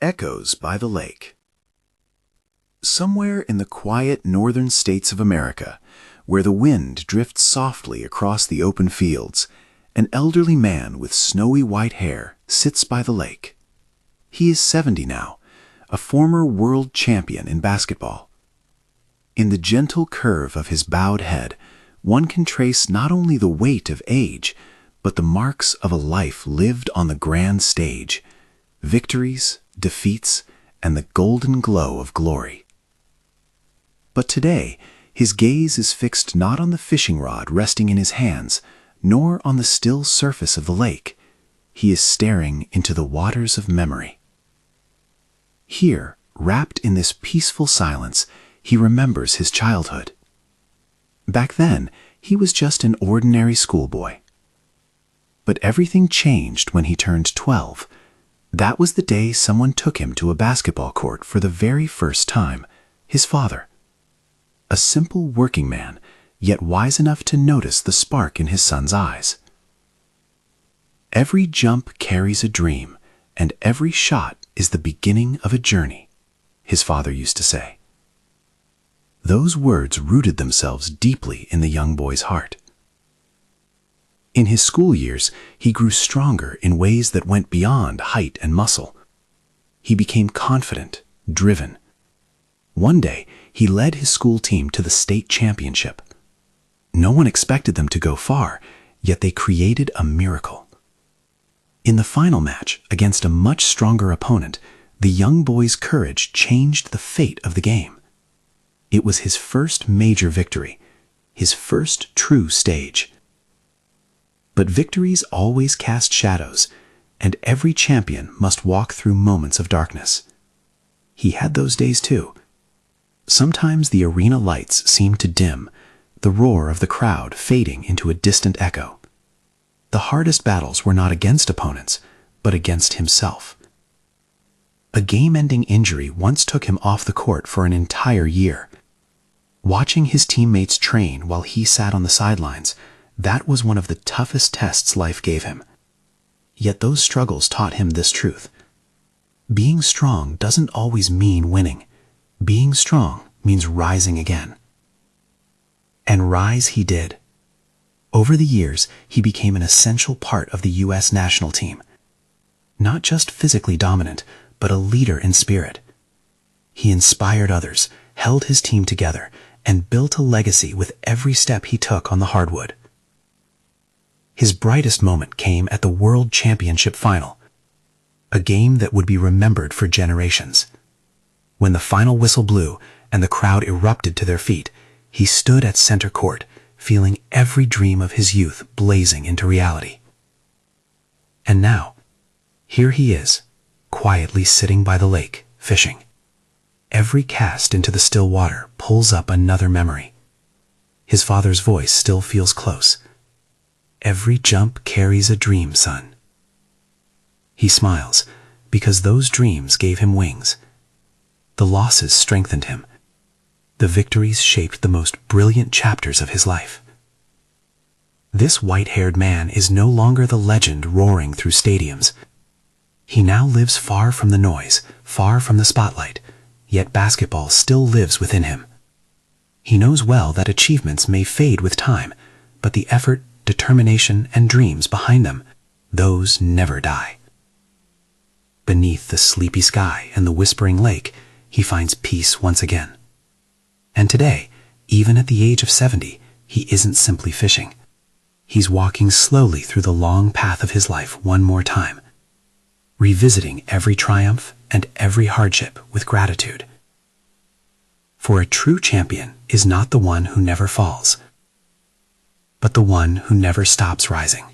Echoes by the Lake. Somewhere in the quiet northern states of America, where the wind drifts softly across the open fields, an elderly man with snowy white hair sits by the lake. He is 70 now, a former world champion in basketball. In the gentle curve of his bowed head, one can trace not only the weight of age, but the marks of a life lived on the grand stage, victories, defeats, and the golden glow of glory. But today, his gaze is fixed not on the fishing rod resting in his hands, nor on the still surface of the lake. He is staring into the waters of memory. Here, wrapped in this peaceful silence, he remembers his childhood. Back then, he was just an ordinary schoolboy. But everything changed when he turned 12. That was the day someone took him to a basketball court for the very first time, his father. A simple working man, yet wise enough to notice the spark in his son's eyes. Every jump carries a dream, and every shot is the beginning of a journey, his father used to say. Those words rooted themselves deeply in the young boy's heart. In his school years, he grew stronger in ways that went beyond height and muscle. He became confident, driven. One day, he led his school team to the state championship. No one expected them to go far, yet they created a miracle. In the final match, against a much stronger opponent, the young boy's courage changed the fate of the game. It was his first major victory, his first true stage. But victories always cast shadows, and every champion must walk through moments of darkness. He had those days too. Sometimes the arena lights seemed to dim, the roar of the crowd fading into a distant echo. The hardest battles were not against opponents, but against himself. A game-ending injury once took him off the court for an entire year. Watching his teammates train while he sat on the sidelines, that was one of the toughest tests life gave him. Yet those struggles taught him this truth. Being strong doesn't always mean winning. Being strong means rising again. And rise he did. Over the years, he became an essential part of the U.S. national team. Not just physically dominant, but a leader in spirit. He inspired others, held his team together, and built a legacy with every step he took on the hardwood. His brightest moment came at the World Championship Final, a game that would be remembered for generations. When the final whistle blew and the crowd erupted to their feet, he stood at center court, feeling every dream of his youth blazing into reality. And now, here he is, quietly sitting by the lake, fishing. Every cast into the still water pulls up another memory. His father's voice still feels close. Every jump carries a dream, son. He smiles, because those dreams gave him wings. The losses strengthened him. The victories shaped the most brilliant chapters of his life. This white-haired man is no longer the legend roaring through stadiums. He now lives far from the noise, far from the spotlight, yet basketball still lives within him. He knows well that achievements may fade with time, but the effort, determination, and dreams behind them, those never die. Beneath the sleepy sky and the whispering lake, he finds peace once again. And today, even at the age of 70, he isn't simply fishing. He's walking slowly through the long path of his life one more time, revisiting every triumph and every hardship with gratitude. For a true champion is not the one who never falls, but the one who never stops rising.